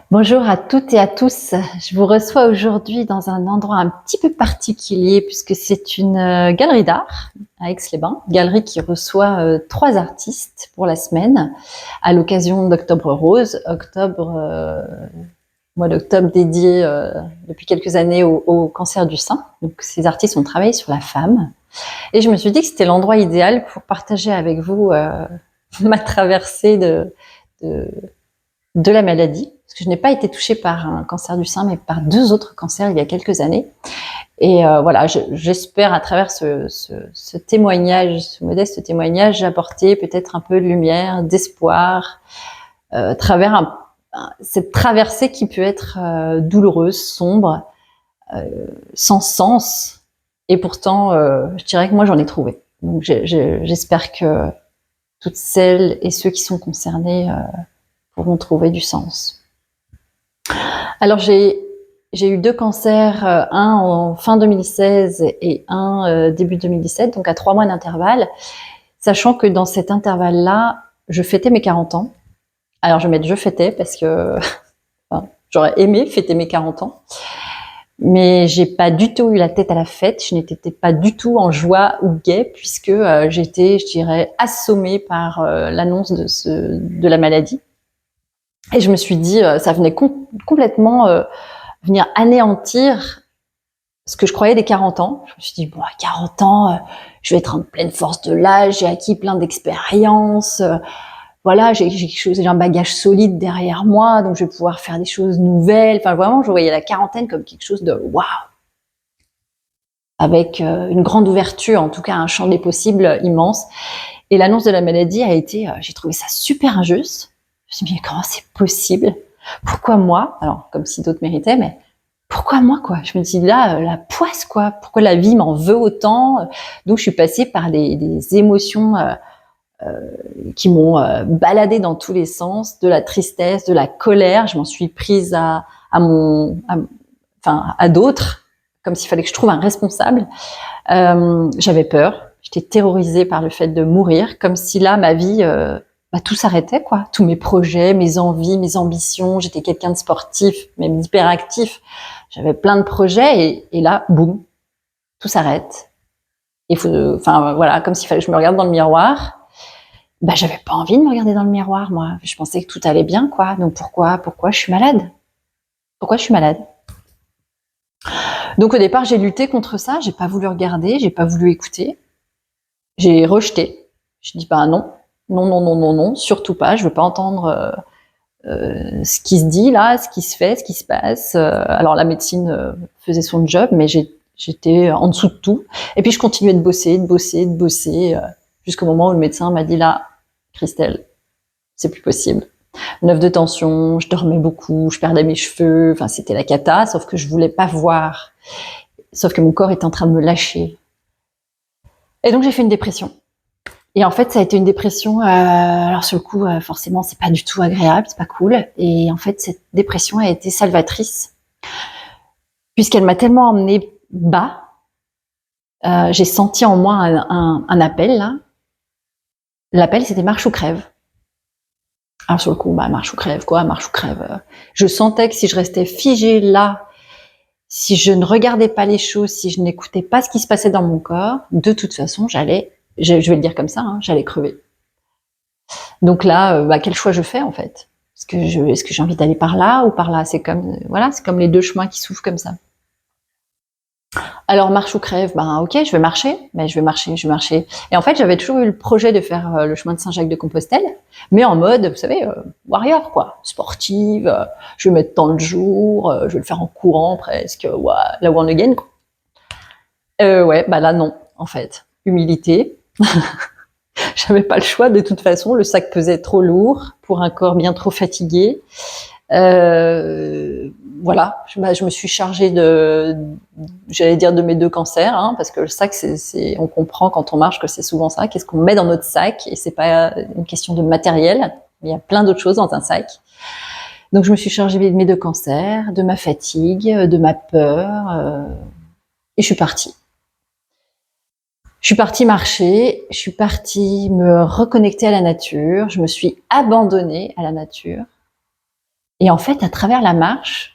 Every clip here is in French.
Bonjour à toutes et à tous. Je vous reçois aujourd'hui dans un endroit un petit peu particulier puisque c'est une galerie d'art à Aix-les-Bains, galerie qui reçoit 3 artistes pour la semaine à l'occasion d'Octobre Rose, mois d'octobre dédié depuis quelques années au cancer du sein. Donc ces artistes ont travaillé sur la femme et je me suis dit que c'était l'endroit idéal pour partager avec vous ma traversée de de la maladie, parce que je n'ai pas été touchée par un cancer du sein, mais par 2 autres cancers il y a quelques années. Et voilà, j'espère à travers ce témoignage, ce modeste témoignage, apporter peut-être un peu de lumière, d'espoir, à travers cette traversée qui peut être douloureuse, sombre, sans sens. Et pourtant, je dirais que moi, j'en ai trouvé. Donc j'espère que toutes celles et ceux qui sont concernés pourront trouver du sens. Alors j'ai eu 2 cancers, un en fin 2016 et un début 2017, donc à 3 mois d'intervalle, sachant que dans cet intervalle-là, je fêtais mes 40 ans. Alors je vais mettre je fêtais parce que enfin, j'aurais aimé fêter mes 40 ans, mais j'ai pas du tout eu la tête à la fête, je n'étais pas du tout en joie ou gaie puisque j'étais, je dirais, assommée par l'annonce de la maladie. Et je me suis dit, ça venait complètement venir anéantir ce que je croyais des 40 ans. Je me suis dit, bon, à 40 ans, je vais être en pleine force de l'âge, j'ai acquis plein d'expériences, voilà, j'ai un bagage solide derrière moi, donc je vais pouvoir faire des choses nouvelles. Enfin, vraiment, je voyais la quarantaine comme quelque chose de waouh, avec une grande ouverture, en tout cas un champ des possibles immense. Et l'annonce de la maladie a été, j'ai trouvé ça super injuste. Je me suis dit, mais comment c'est possible? Pourquoi moi? Alors, comme si d'autres méritaient, mais pourquoi moi, quoi? Je me dis là, la poisse, quoi. Pourquoi la vie m'en veut autant? Donc, je suis passée par des émotions qui m'ont baladée dans tous les sens, de la tristesse, de la colère. Je m'en suis prise à d'autres, comme s'il fallait que je trouve un responsable. J'avais peur. J'étais terrorisée par le fait de mourir, comme si là, ma vie, tout s'arrêtait, quoi. Tous mes projets, mes envies, mes ambitions. J'étais quelqu'un de sportif, même hyperactif. J'avais plein de projets et là, boum, tout s'arrête. Voilà, comme s'il fallait que je me regarde dans le miroir. J'avais pas envie de me regarder dans le miroir, moi. Je pensais que tout allait bien, quoi. Donc pourquoi je suis malade? Pourquoi je suis malade? Donc au départ, j'ai lutté contre ça. J'ai pas voulu regarder, j'ai pas voulu écouter. J'ai rejeté. Je dis non, non, non, non, non, non, surtout pas. Je veux pas entendre ce qui se dit là, ce qui se fait, ce qui se passe. Alors la médecine faisait son job, mais j'étais en dessous de tout. Et puis je continuais de bosser, jusqu'au moment où le médecin m'a dit là, Christelle, c'est plus possible. 9 de tension, je dormais beaucoup, je perdais mes cheveux, enfin c'était la cata, sauf que je voulais pas voir, sauf que mon corps était en train de me lâcher. Et donc j'ai fait une dépression. Et en fait, ça a été une dépression. Alors sur le coup, forcément, c'est pas du tout agréable, c'est pas cool. Et en fait, cette dépression a été salvatrice puisqu'elle m'a tellement emmenée bas. J'ai senti en moi un appel là. L'appel, c'était marche ou crève. Alors sur le coup, marche ou crève, quoi, marche ou crève. Je sentais que si je restais figée là, si je ne regardais pas les choses, si je n'écoutais pas ce qui se passait dans mon corps, de toute façon, je vais le dire comme ça, j'allais crever. Donc là, quel choix je fais en fait? Est-ce que j'ai envie d'aller par là ou par là? C'est comme les 2 chemins qui s'ouvrent comme ça. Alors marche ou crève, ok, je vais marcher. Et en fait, j'avais toujours eu le projet de faire le chemin de Saint-Jacques-de-Compostelle, mais en mode, vous savez, warrior quoi, sportive. Je vais mettre tant de jours, je vais le faire en courant presque, la one again. Quoi. Là non, en fait, humilité. J'avais pas le choix de toute façon, le sac pesait trop lourd pour un corps bien trop fatigué. Voilà, je me suis chargée de mes 2 cancers, parce que le sac, on comprend quand on marche que c'est souvent ça. Qu'est-ce qu'on met dans notre sac? Et c'est pas une question de matériel. Il y a plein d'autres choses dans un sac. Donc je me suis chargée de mes 2 cancers, de ma fatigue, de ma peur, et je suis partie. Je suis partie marcher, je suis partie me reconnecter à la nature, je me suis abandonnée à la nature. Et en fait, à travers la marche,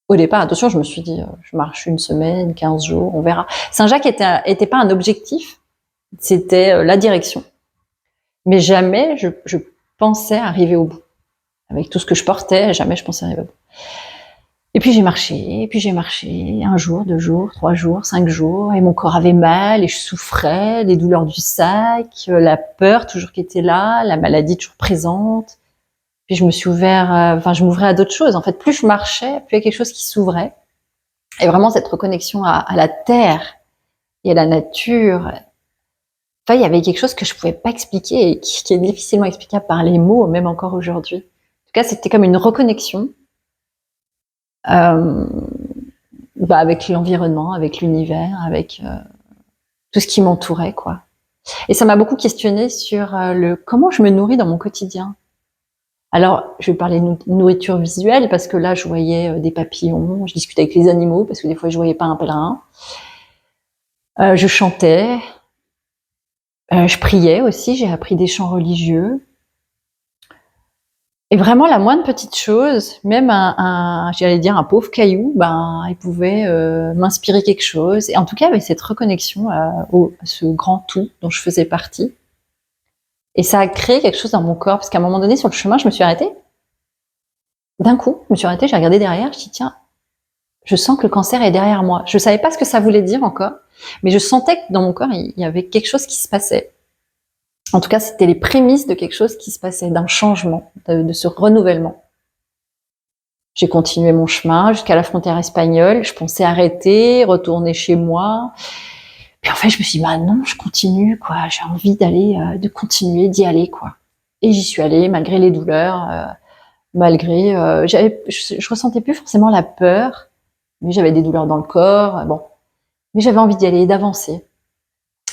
au départ, attention, je me suis dit, je marche 1 semaine, 15 jours, on verra. Saint-Jacques était pas un objectif, c'était la direction. Mais jamais je pensais arriver au bout. Avec tout ce que je portais, jamais je pensais arriver au bout. Et puis j'ai marché, 1 jour, 2 jours, 3 jours, 5 jours, et mon corps avait mal, et je souffrais, les douleurs du sac, la peur toujours qui était là, la maladie toujours présente. Puis je me suis je m'ouvrais à d'autres choses. En fait, plus je marchais, plus il y a quelque chose qui s'ouvrait. Et vraiment cette reconnexion à la terre et à la nature. Enfin, il y avait quelque chose que je pouvais pas expliquer et qui est difficilement explicable par les mots, même encore aujourd'hui. En tout cas, c'était comme une reconnexion avec l'environnement, avec l'univers, avec tout ce qui m'entourait, quoi. Et ça m'a beaucoup questionnée sur comment je me nourris dans mon quotidien. Alors, je vais parler de nourriture visuelle parce que là, je voyais des papillons, je discutais avec les animaux parce que des fois, je voyais pas un pèlerin. Je chantais, je priais aussi, j'ai appris des chants religieux. Et vraiment, la moindre petite chose, même j'allais dire un pauvre caillou, il pouvait m'inspirer quelque chose. Et en tout cas, avec cette reconnexion à ce grand tout dont je faisais partie. Et ça a créé quelque chose dans mon corps, parce qu'à un moment donné, sur le chemin, je me suis arrêtée. D'un coup, je me suis arrêtée, j'ai regardé derrière, je dis tiens, je sens que le cancer est derrière moi. Je savais pas ce que ça voulait dire encore, mais je sentais que dans mon corps, il y avait quelque chose qui se passait. En tout cas, c'était les prémices de quelque chose qui se passait, d'un changement, de ce renouvellement. J'ai continué mon chemin jusqu'à la frontière espagnole. Je pensais arrêter, retourner chez moi. Puis en fait, je me suis dit, non, je continue, quoi. J'ai envie de continuer, d'y aller, quoi. Et j'y suis allée, malgré les douleurs, je ressentais plus forcément la peur, mais j'avais des douleurs dans le corps, mais j'avais envie d'y aller, d'avancer.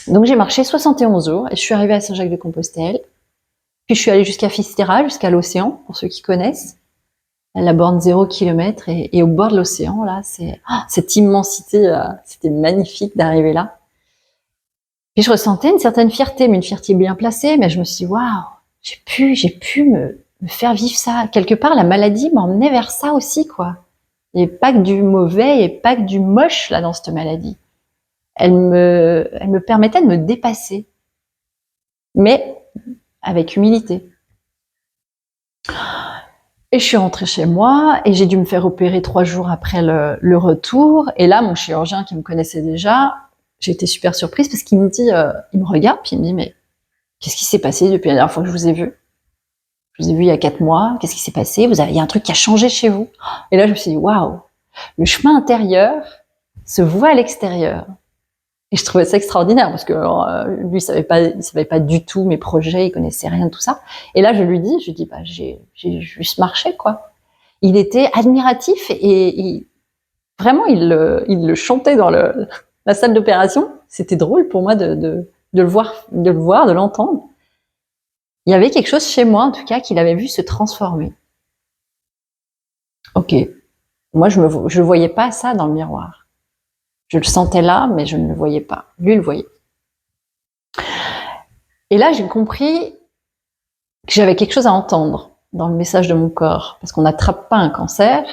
Donc j'ai marché 71 jours et je suis arrivée à Saint-Jacques-de-Compostelle. Puis je suis allée jusqu'à Fisterra, jusqu'à l'océan, pour ceux qui connaissent. La borne 0 km et au bord de l'océan, là, c'est cette immensité, c'était magnifique d'arriver là. Puis je ressentais une certaine fierté, mais une fierté bien placée, mais je me suis dit, waouh, j'ai pu me faire vivre ça. Quelque part, la maladie m'emmenait vers ça aussi, quoi. Il n'y avait pas que du mauvais, il n'y avait pas que du moche, là, dans cette maladie. Elle me permettait de me dépasser. Mais avec humilité. Et je suis rentrée chez moi et j'ai dû me faire opérer 3 jours après le retour. Et là, mon chirurgien qui me connaissait déjà, j'ai été super surprise parce qu'il me dit, il me regarde puis il me dit, mais qu'est-ce qui s'est passé depuis la dernière fois que je vous ai vu? Je vous ai vu il y a 4 mois. Qu'est-ce qui s'est passé? Il y a un truc qui a changé chez vous. Et là, je me suis dit, waouh, le chemin intérieur se voit à l'extérieur. Et je trouvais ça extraordinaire parce que lui, il savait pas du tout mes projets, il connaissait rien de tout ça. Et là, je lui dis, j'ai juste marché, quoi. Il était admiratif et vraiment, il le chantait dans la salle d'opération. C'était drôle pour moi de le voir, de l'entendre. Il y avait quelque chose chez moi, en tout cas, qu'il avait vu se transformer. Ok. Moi, je voyais pas ça dans le miroir. Je le sentais là, mais je ne le voyais pas. Lui, il le voyait. Et là, j'ai compris que j'avais quelque chose à entendre dans le message de mon corps. Parce qu'on n'attrape pas un cancer.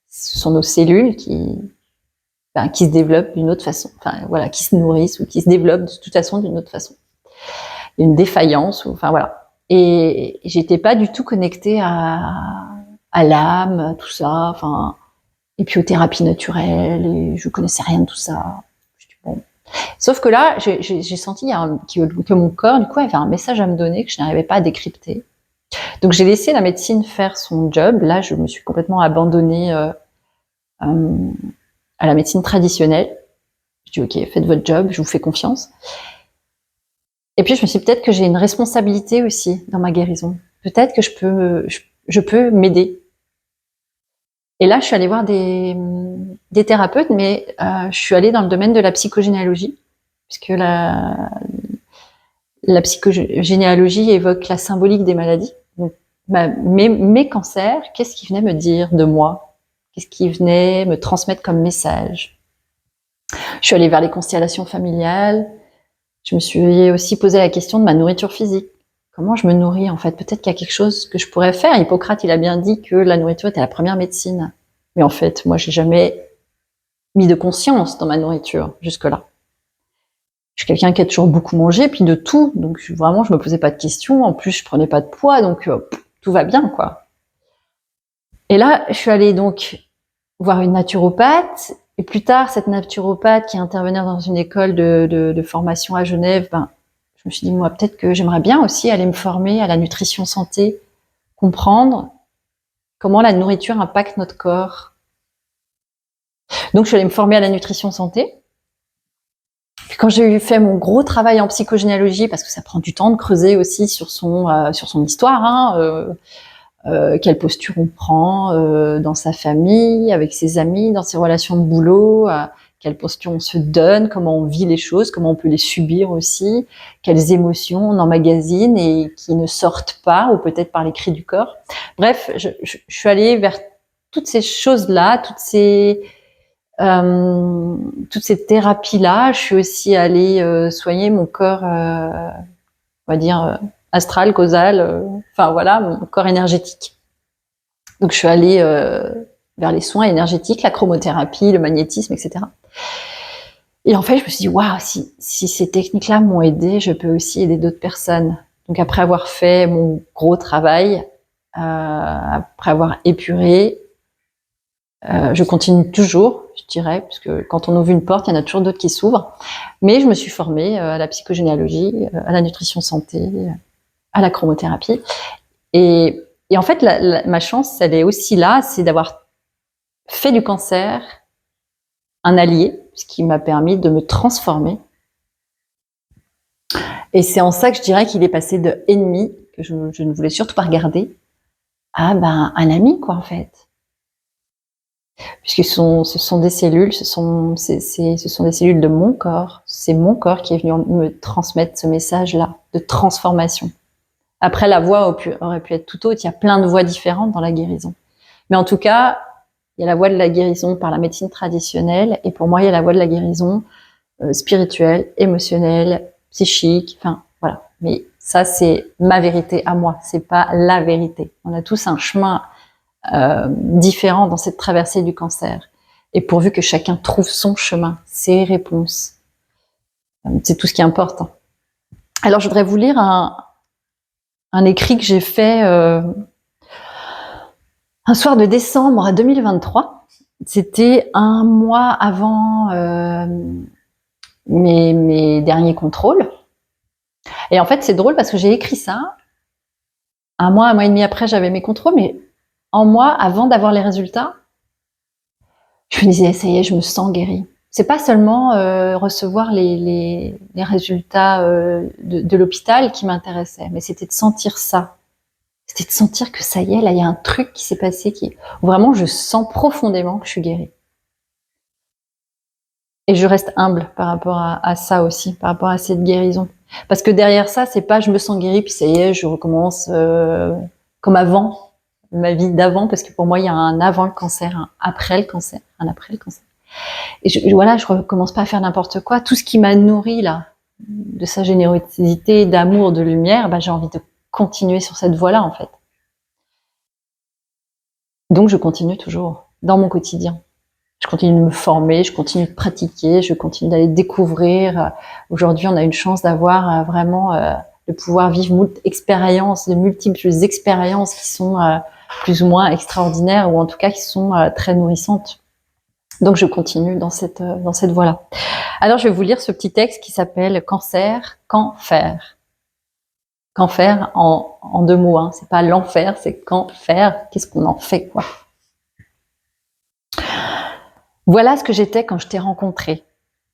Ce sont nos cellules qui se développent d'une autre façon. Enfin, voilà, qui se nourrissent ou qui se développent de toute façon d'une autre façon. Une défaillance, voilà. Et j'étais pas du tout connectée à l'âme, tout ça, et puis aux thérapies naturelles, et je connaissais rien de tout ça. Bon. Sauf que là, j'ai senti que mon corps, du coup, avait un message à me donner que je n'arrivais pas à décrypter. Donc j'ai laissé la médecine faire son job. Là, je me suis complètement abandonnée à la médecine traditionnelle. Je dis ok, faites votre job, je vous fais confiance. Et puis je me suis dit peut-être que j'ai une responsabilité aussi dans ma guérison. Peut-être que je peux m'aider. Et là, je suis allée voir des thérapeutes, mais je suis allée dans le domaine de la psychogénéalogie, puisque la psychogénéalogie évoque la symbolique des maladies. Donc, mes cancers, qu'est-ce qui venait me dire de moi? Qu'est-ce qui venait me transmettre comme message? Je suis allée vers les constellations familiales. Je me suis aussi posé la question de ma nourriture physique. comment je me nourris en fait. Peut-être qu'il y a quelque chose que je pourrais faire. Hippocrate, il a bien dit que la nourriture était la première médecine. Mais en fait, moi, j'ai jamais mis de conscience dans ma nourriture jusque-là. Je suis quelqu'un qui a toujours beaucoup mangé, puis de tout. Donc vraiment, je me posais pas de questions. En plus, je prenais pas de poids, donc tout va bien, quoi. Et là, je suis allée donc voir une naturopathe. Et plus tard, cette naturopathe qui intervenait dans une école de formation à Genève, je me suis dit, moi, peut-être que j'aimerais bien aussi aller me former à la nutrition santé, comprendre comment la nourriture impacte notre corps. Donc, je suis allée me former à la nutrition santé. Puis quand j'ai fait mon gros travail en psychogénéalogie, parce que ça prend du temps de creuser aussi sur son histoire, quelle posture on prend dans sa famille, avec ses amis, dans ses relations de boulot, quelle posture on se donne, comment on vit les choses, comment on peut les subir aussi, quelles émotions on emmagasine et qui ne sortent pas, ou peut-être par les cris du corps. Bref, je suis allée vers toutes ces choses-là, toutes ces thérapies-là. Je suis aussi allée soigner mon corps, on va dire, astral, causal, enfin voilà, mon corps énergétique. Donc je suis allée vers les soins énergétiques, la chromothérapie, le magnétisme, etc. Et en fait, je me suis dit, waouh, si ces techniques-là m'ont aidé, je peux aussi aider d'autres personnes. Donc après avoir fait mon gros travail, après avoir épuré, je continue toujours, je dirais, parce que quand on ouvre une porte, il y en a toujours d'autres qui s'ouvrent. Mais je me suis formée à la psychogénéalogie, à la nutrition santé, à la chromothérapie. Et en fait, ma chance, elle est aussi là, c'est d'avoir fait du cancer un allié, ce qui m'a permis de me transformer. Et c'est en ça que je dirais qu'il est passé de ennemi, que je ne voulais surtout pas regarder, à un ami, quoi, en fait. Puisque ce sont des cellules, ce sont des cellules de mon corps. C'est mon corps qui est venu me transmettre ce message-là de transformation. Après, la voie aurait pu être tout autre. Il y a plein de voies différentes dans la guérison. Mais en tout cas, il y a la voie de la guérison par la médecine traditionnelle. Et pour moi, il y a la voie de la guérison spirituelle, émotionnelle, psychique. Enfin, voilà. Mais ça, c'est ma vérité à moi. C'est pas la vérité. On a tous un chemin différent dans cette traversée du cancer. Et pourvu que chacun trouve son chemin, ses réponses, c'est tout ce qui importe. Alors, je voudrais vous lire un écrit que j'ai fait un soir de décembre 2023. C'était un mois avant mes derniers contrôles. Et en fait, c'est drôle parce que j'ai écrit ça. Un mois et demi après, j'avais mes contrôles, mais en mois, avant d'avoir les résultats, je me disais, ça y est, je me sens guérie. C'est pas seulement recevoir les résultats de l'hôpital qui m'intéressait, mais c'était de sentir ça. C'était de sentir que ça y est, là, il y a un truc qui s'est passé où vraiment je sens profondément que je suis guérie. Et je reste humble par rapport à ça aussi, par rapport à cette guérison. Parce que derrière ça, c'est pas je me sens guérie, puis ça y est, je recommence comme avant, ma vie d'avant, parce que pour moi, il y a un avant le cancer, un après le cancer, un après le cancer. Et je recommence pas à faire n'importe quoi. Tout ce qui m'a nourri là, de sa générosité, d'amour, de lumière, j'ai envie de continuer sur cette voie-là, en fait. Donc, je continue toujours dans mon quotidien. Je continue de me former, je continue de pratiquer, je continue d'aller découvrir. Aujourd'hui, on a une chance d'avoir vraiment de pouvoir vivre de multiples expériences qui sont plus ou moins extraordinaires, ou en tout cas qui sont très nourrissantes. Donc, je continue dans cette voie-là. Alors, je vais vous lire ce petit texte qui s'appelle « Cancer, quand faire ?» Qu'en faire en deux mots, hein. C'est pas l'enfer, c'est qu'en faire. Qu'est-ce qu'on en fait, quoi. Voilà ce que j'étais quand je t'ai rencontré.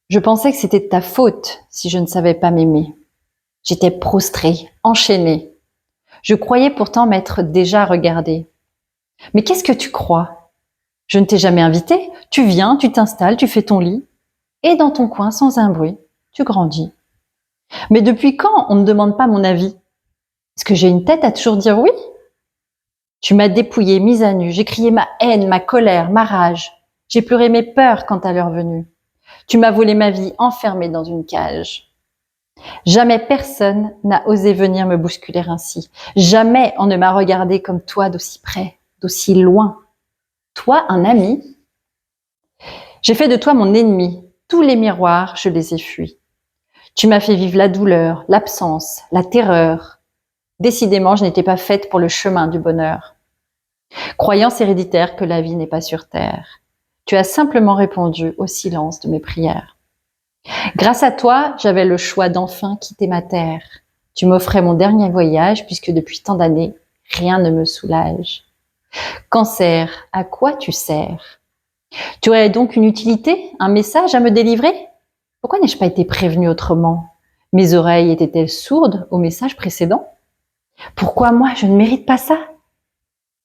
Je pensais que c'était de ta faute si je ne savais pas m'aimer. J'étais prostrée, enchaînée. Je croyais pourtant m'être déjà regardée. Mais qu'est-ce que tu crois? Je ne t'ai jamais invité. Tu viens, tu t'installes, tu fais ton lit. Et dans ton coin, sans un bruit, tu grandis. Mais depuis quand on ne demande pas mon avis? Est-ce que j'ai une tête à toujours dire oui? Tu m'as dépouillée, mise à nu. J'ai crié ma haine, ma colère, ma rage. J'ai pleuré mes peurs quant à l'heure venue. Tu m'as volé ma vie enfermée dans une cage. Jamais personne n'a osé venir me bousculer ainsi. Jamais on ne m'a regardé comme toi d'aussi près, d'aussi loin. Toi, un ami? J'ai fait de toi mon ennemi. Tous les miroirs, je les ai fuis. Tu m'as fait vivre la douleur, l'absence, la terreur. Décidément, je n'étais pas faite pour le chemin du bonheur. Croyance héréditaire que la vie n'est pas sur terre. Tu as simplement répondu au silence de mes prières. Grâce à toi, j'avais le choix d'enfin quitter ma terre. Tu m'offrais mon dernier voyage puisque depuis tant d'années, rien ne me soulage. Cancer, à quoi tu sers? Tu aurais donc une utilité, un message à me délivrer? Pourquoi n'ai-je pas été prévenue autrement? Mes oreilles étaient-elles sourdes au message précédent? Pourquoi moi, je ne mérite pas ça?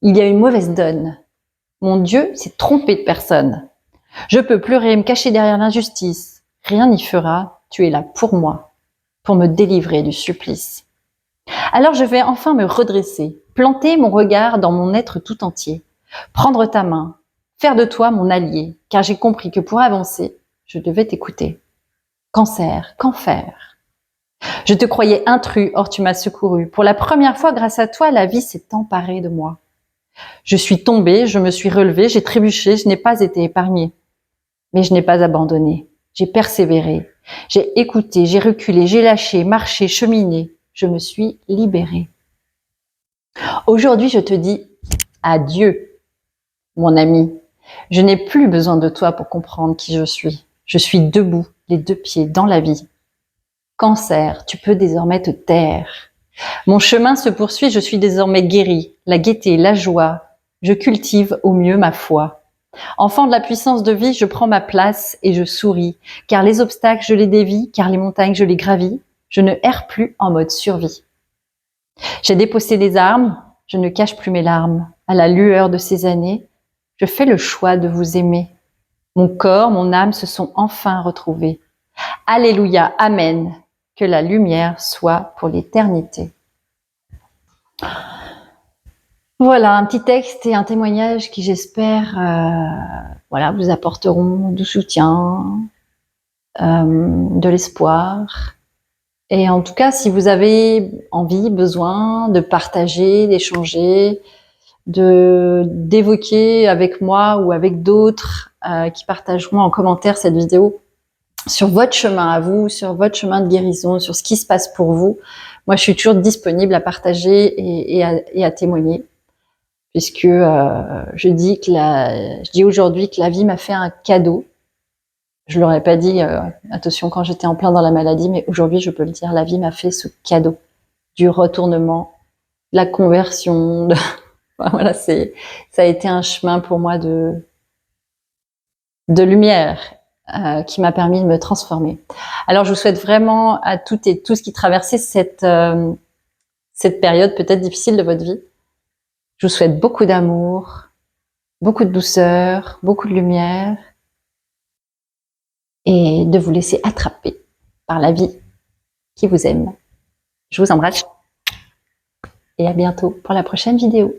Il y a une mauvaise donne. Mon Dieu s'est trompé de personne. Je peux pleurer, me cacher derrière l'injustice. Rien n'y fera, tu es là pour moi, pour me délivrer du supplice. Alors je vais enfin me redresser, planter mon regard dans mon être tout entier, prendre ta main, faire de toi mon allié, car j'ai compris que pour avancer, je devais t'écouter. Cancer, qu'en faire? Je te croyais intrus, or tu m'as secouru. Pour la première fois, grâce à toi, la vie s'est emparée de moi. Je suis tombée, je me suis relevée, j'ai trébuché, je n'ai pas été épargnée. Mais je n'ai pas abandonné. J'ai persévéré. J'ai écouté, j'ai reculé, j'ai lâché, marché, cheminé. Je me suis libérée. Aujourd'hui, je te dis adieu, mon ami. Je n'ai plus besoin de toi pour comprendre qui je suis. Je suis debout, les deux pieds dans la vie. Cancer, tu peux désormais te taire. Mon chemin se poursuit, je suis désormais guérie. La gaieté, la joie. Je cultive au mieux ma foi. Enfant de la puissance de vie, je prends ma place et je souris, car les obstacles, je les dévie, car les montagnes, je les gravis. Je ne erre plus en mode survie. J'ai déposé les armes, je ne cache plus mes larmes. À la lueur de ces années, je fais le choix de vous aimer. Mon corps, mon âme se sont enfin retrouvés. Alléluia, amen. Que la lumière soit pour l'éternité. Voilà, un petit texte et un témoignage qui, j'espère, vous apporteront du soutien, de l'espoir. Et en tout cas, si vous avez envie, besoin de partager, d'échanger, d'évoquer avec moi ou avec d'autres qui partageront en commentaire cette vidéo sur votre chemin à vous, sur votre chemin de guérison, sur ce qui se passe pour vous, moi je suis toujours disponible à partager et à témoigner. Puisque je dis aujourd'hui que la vie m'a fait un cadeau. Je l'aurais pas dit, attention, quand j'étais en plein dans la maladie, mais aujourd'hui, je peux le dire, la vie m'a fait ce cadeau du retournement, de la conversion. Voilà, ça a été un chemin pour moi de lumière qui m'a permis de me transformer. Alors, je vous souhaite vraiment à toutes et tous qui traversaient cette période peut-être difficile de votre vie. Je vous souhaite beaucoup d'amour, beaucoup de douceur, beaucoup de lumière et de vous laisser attraper par la vie qui vous aime. Je vous embrasse et à bientôt pour la prochaine vidéo.